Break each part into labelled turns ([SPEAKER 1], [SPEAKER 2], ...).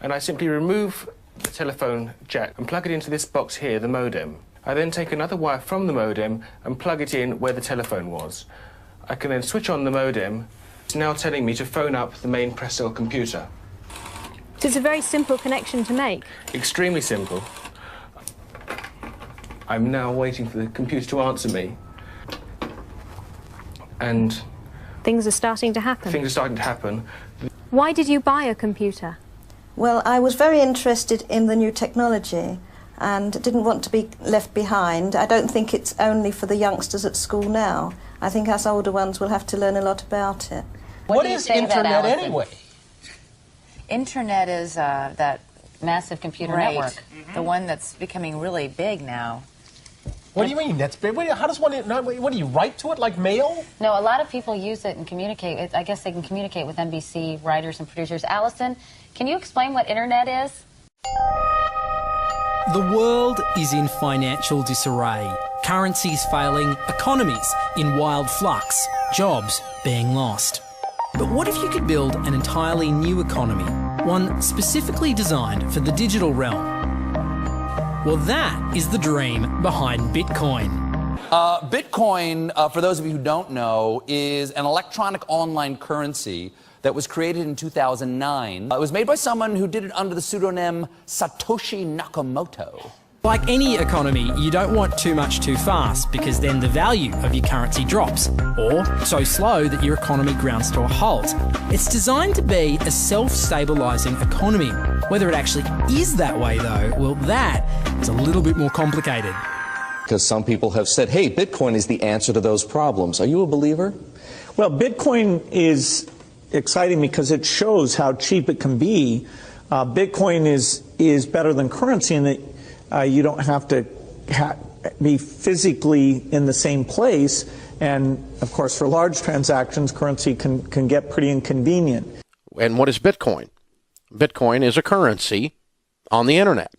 [SPEAKER 1] and I simply remove the telephone jack and plug it into this box here, the modem. I then take another wire from the modem and plug it in where the telephone was. I can then switch on the modem. It's now telling me to phone up the main Pressel computer.
[SPEAKER 2] So it's a very simple connection to make.
[SPEAKER 1] Extremely simple. I'm now waiting for the computer to answer me. And
[SPEAKER 2] things are starting to happen.
[SPEAKER 1] Things are starting to happen.
[SPEAKER 2] Why did you buy a computer?
[SPEAKER 3] Well, I was very interested in the new technology and didn't want to be left behind. I don't think it's only for the youngsters at school now. I think us older ones will have to learn a lot about it.
[SPEAKER 4] What is Internet anyway?
[SPEAKER 5] Internet is that massive computer network, the one that's becoming really big now.
[SPEAKER 4] What do you mean? That's big. How does one? What do you write to it like mail?
[SPEAKER 5] No, a lot of people use it and communicate. I guess they can communicate with NBC writers and producers. Allison, can you explain what Internet is?
[SPEAKER 6] The world is in financial disarray. Currencies failing, economies in wild flux, jobs being lost. But what if you could build an entirely new economy, one specifically designed for the digital realm? Well, that is the dream behind Bitcoin.
[SPEAKER 7] Bitcoin, for those of you who don't know, is an electronic online currency that was created in 2009. It was made by someone who did it under the pseudonym Satoshi Nakamoto.
[SPEAKER 6] Like any economy, you don't want too much too fast because then the value of your currency drops, or so slow that your economy grounds to a halt. It's designed to be a self-stabilising economy. Whether it actually is that way though, well, that is a little bit more complicated.
[SPEAKER 8] Because some people have said, hey, Bitcoin is the answer to those problems. Are you a believer?
[SPEAKER 9] Well, Bitcoin is exciting because it shows how cheap it can be. Bitcoin is better than currency in that you don't have to be physically in the same place. And, of course, for large transactions, currency can get pretty inconvenient.
[SPEAKER 10] And what is Bitcoin? Bitcoin is a currency on the internet.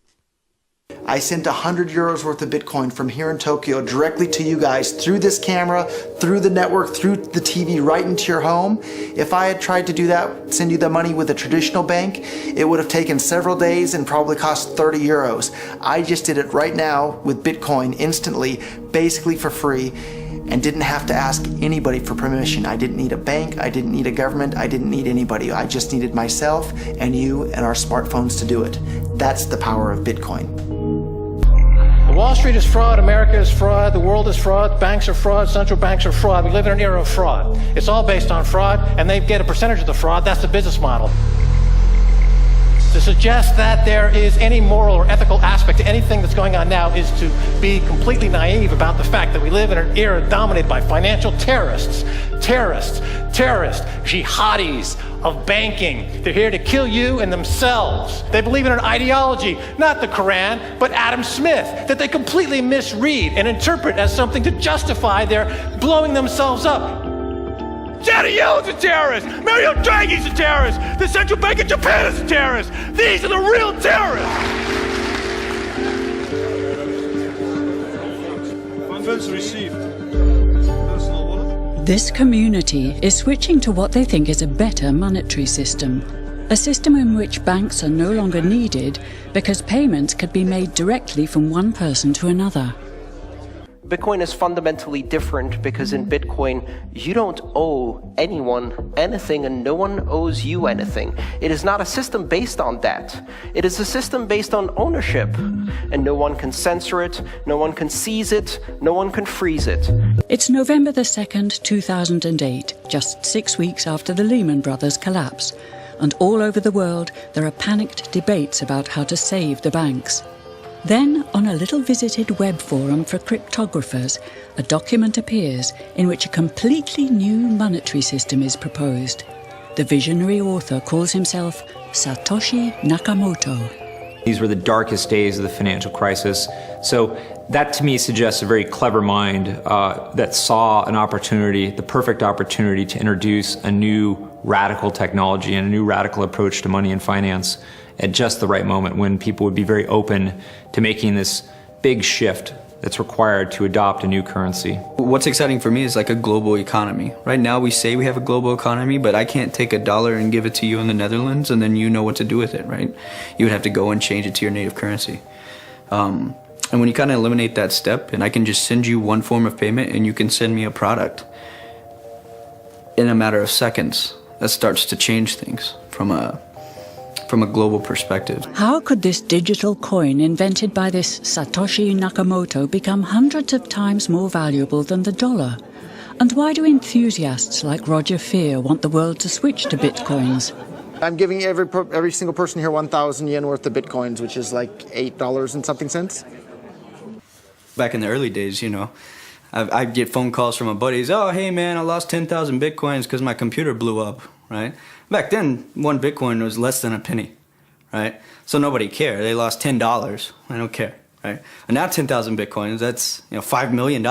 [SPEAKER 11] I sent 100 euros worth of Bitcoin from here in Tokyo directly to you guys through this camera, through the network, through the TV, right into your home. If I had tried to do that, send you the money with a traditional bank, it would have taken several days and probably cost 30 euros. I just did it right now with Bitcoin instantly, basically for free, and didn't have to ask anybody for permission. I didn't need a bank, I didn't need a government, I didn't need anybody. I just needed myself and you and our smartphones to do it. That's the power of Bitcoin.
[SPEAKER 4] Wall Street is fraud, America is fraud, the world is fraud, banks are fraud, central banks are fraud. We live in an era of fraud. It's all based on fraud, and they get a percentage of the fraud. That's the business model. To suggest that there is any moral or ethical aspect to anything that's going on now is to be completely naive about the fact that we live in an era dominated by financial terrorists, jihadis of banking. They're here to kill you and themselves. They believe in an ideology, not the Quran, but Adam Smith, that they completely misread and interpret as something to justify their blowing themselves up. Janet Yellen's a terrorist! Mario Draghi's a terrorist! The Central Bank of Japan is a terrorist! These are the real terrorists!
[SPEAKER 12] Funds received.
[SPEAKER 13] This community is switching to what they think is a better monetary system. A system in which banks are no longer needed because payments could be made directly from one person to another.
[SPEAKER 14] Bitcoin is fundamentally different because in Bitcoin, you don't owe anyone anything and no one owes you anything. It is not a system based on that. It is a system based on ownership. And no one can censor it, no one can seize it, no one can freeze it.
[SPEAKER 13] It's November the 2nd, 2008, just 6 weeks after the Lehman Brothers collapse. And all over the world, there are panicked debates about how to save the banks. Then, on a little visited web forum for cryptographers, a document appears in which a completely new monetary system is proposed. The visionary author calls himself Satoshi Nakamoto.
[SPEAKER 15] These were the darkest days of the financial crisis. So that to me suggests a very clever mind that saw an opportunity, the perfect opportunity to introduce a new radical technology and a new radical approach to money and finance at just the right moment when people would be very open to making this big shift that's required to adopt a new currency.
[SPEAKER 12] What's exciting for me is like a global economy. Right now we say we have a global economy, but I can't take $1 and give it to you in the Netherlands and then you know what to do with it, right? You would have to go and change it to your native currency. And when you kind of eliminate that step, and I can just send you one form of payment and you can send me a product in a matter of seconds, that starts to change things from a global perspective.
[SPEAKER 13] How could this digital coin invented by this Satoshi Nakamoto become hundreds of times more valuable than the dollar? And why do enthusiasts like Roger Fear want the world to switch to bitcoins?
[SPEAKER 11] I'm giving every single person here 1,000 yen worth of bitcoins, which is like $8 and something cents.
[SPEAKER 12] Back in the early days, you know, I'd get phone calls from my buddies. Oh, hey man, I lost 10,000 bitcoins because my computer blew up, right? Back then, one bitcoin was less than a penny, right? So nobody cared. They lost $10. I don't care, right? And now 10,000 bitcoins, that's $5 million.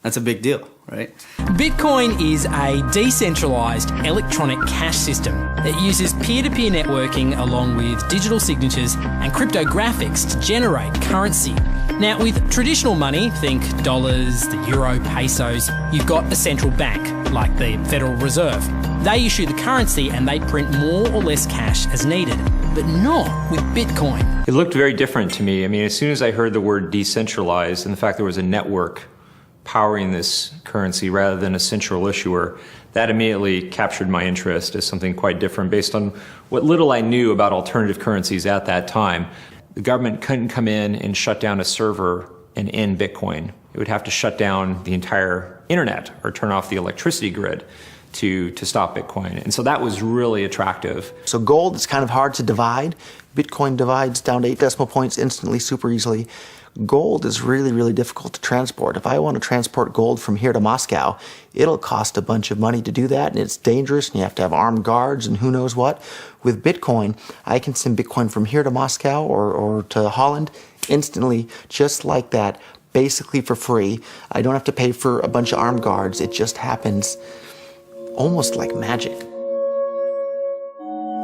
[SPEAKER 12] That's a big deal, right?
[SPEAKER 6] Bitcoin is a decentralised electronic cash system that uses peer-to-peer networking along with digital signatures and cryptographics to generate currency. Now, with traditional money, think dollars, the euro, pesos, you've got a central bank, like the Federal Reserve. They issue the currency and they print more or less cash as needed, but not with Bitcoin.
[SPEAKER 15] It looked very different to me. I mean, as soon as I heard the word decentralized and the fact there was a network powering this currency rather than a central issuer, that immediately captured my interest as something quite different based on what little I knew about alternative currencies at that time. The government couldn't come in and shut down a server and end Bitcoin. It would have to shut down the entire internet or turn off the electricity grid to stop Bitcoin. And so that was really attractive.
[SPEAKER 11] So gold is kind of hard to divide. Bitcoin divides down to 8 decimal points instantly, super easily. Gold is really, really difficult to transport. If I want to transport gold from here to Moscow, it'll cost a bunch of money to do that, and it's dangerous, and you have to have armed guards and who knows what. With Bitcoin, I can send Bitcoin from here to Moscow or to Holland instantly, just like that, basically for free. I don't have to pay for a bunch of armed guards. It just happens almost like magic.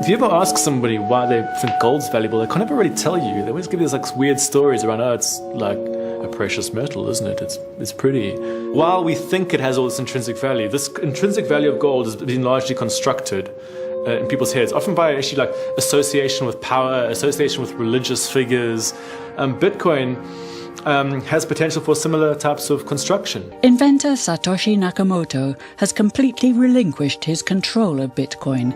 [SPEAKER 16] If you ever ask somebody why they think gold's valuable, they can't ever really tell you. They always give you these like weird stories around, oh, it's like a precious metal, isn't it? It's pretty. While we think it has all this intrinsic value, this intrinsic value of gold has been largely constructed in people's heads, often by actually like association with power, association with religious figures. Bitcoin has potential for similar types of construction.
[SPEAKER 13] Inventor Satoshi Nakamoto has completely relinquished his control of Bitcoin.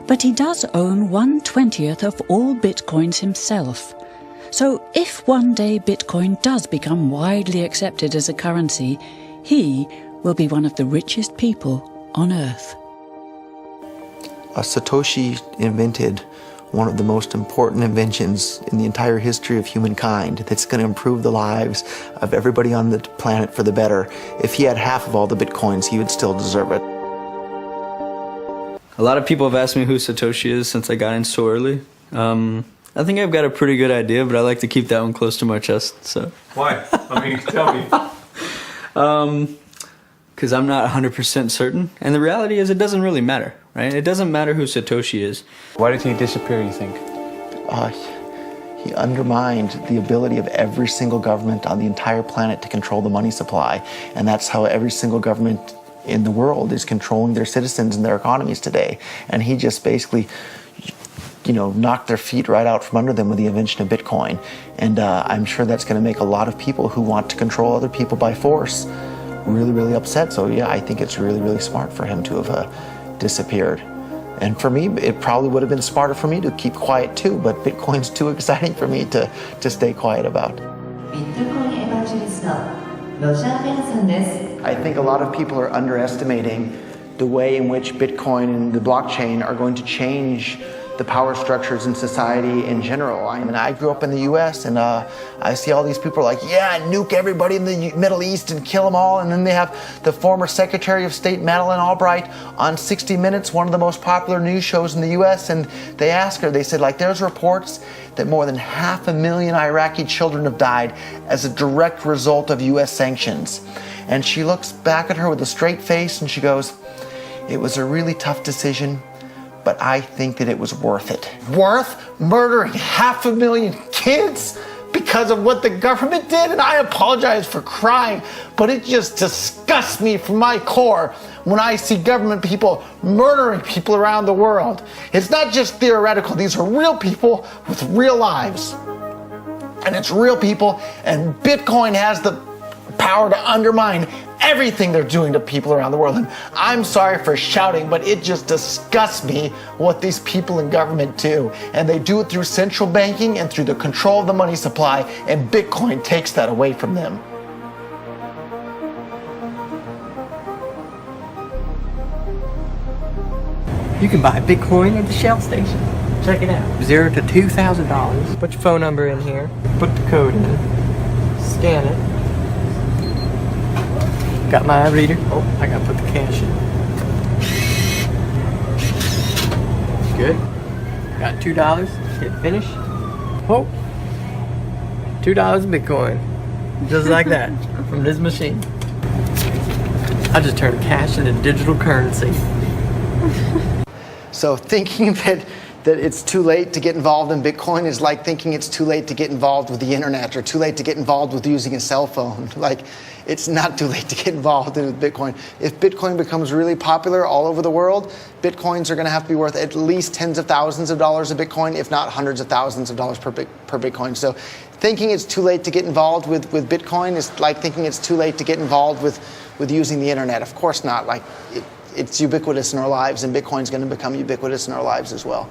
[SPEAKER 13] But he does own 1/20th of all Bitcoins himself. So if one day Bitcoin does become widely accepted as a currency, he will be one of the richest people on Earth.
[SPEAKER 11] Satoshi invented one of the most important inventions in the entire history of humankind that's going to improve the lives of everybody on the planet for the better. If he had half of all the Bitcoins, he would still deserve it.
[SPEAKER 12] A lot of people have asked me who Satoshi is since I got in so early. I think I've got a pretty good idea, but I like to keep that one close to my chest. So.
[SPEAKER 15] Why? I mean, tell me.
[SPEAKER 12] Because I'm not 100% certain. And the reality is it doesn't really matter, right? It doesn't matter who Satoshi is.
[SPEAKER 1] Why did he disappear, you think?
[SPEAKER 11] He undermined the ability of every single government on the entire planet to control the money supply. And that's how every single government in the world is controlling their citizens and their economies today. And he just basically, knocked their feet right out from under them with the invention of Bitcoin. And I'm sure that's going to make a lot of people who want to control other people by force really, really upset. So yeah, I think it's really, really smart for him to have disappeared. And for me, it probably would have been smarter for me to keep quiet too, but Bitcoin's too exciting for me to stay quiet about. I think a lot of people are underestimating the way in which Bitcoin and the blockchain are going to change the power structures in society in general. I mean, I grew up in the US and I see all these people like, yeah, nuke everybody in the Middle East and kill them all. And then they have the former Secretary of State Madeleine Albright on 60 Minutes, one of the most popular news shows in the US. And they asked her, they said, like, there's reports that more than 500,000 Iraqi children have died as a direct result of US sanctions. And she looks back at her with a straight face and she goes, it was a really tough decision, but I think that it was worth it. Worth murdering 500,000 kids
[SPEAKER 17] because of what the government did, and I apologize for crying, but it just disgusts me from my core when I see government people murdering people around the world. It's not just theoretical, these are real people with real lives. And it's real people, and Bitcoin has the power to undermine everything they're doing to people around the world. And I'm sorry for shouting, but it just disgusts me what these people in government do. And they do it through central banking and through the control of the money supply, and Bitcoin takes that away from them.
[SPEAKER 18] You can buy Bitcoin at the Shell station. Check it out. $0 to $2,000. Put your phone number in here. Put the code in. Scan it. Got my reader. Oh, I gotta put the cash in. Good. Got $2. Hit finish. Oh. $2 in Bitcoin. Just like that. From this machine. I just turned cash into digital currency.
[SPEAKER 11] So thinking that it's too late to get involved in Bitcoin is like thinking it's too late to get involved with the internet or too late to get involved with using a cell phone. Like, it's not too late to get involved in Bitcoin. If Bitcoin becomes really popular all over the world, Bitcoins are going to have to be worth at least tens of thousands of dollars a Bitcoin, if not hundreds of thousands of dollars per Bitcoin. So thinking it's too late to get involved with Bitcoin is like thinking it's too late to get involved with using the internet. Of course not. Like, it's ubiquitous in our lives, and Bitcoin's going to become ubiquitous in our lives as well.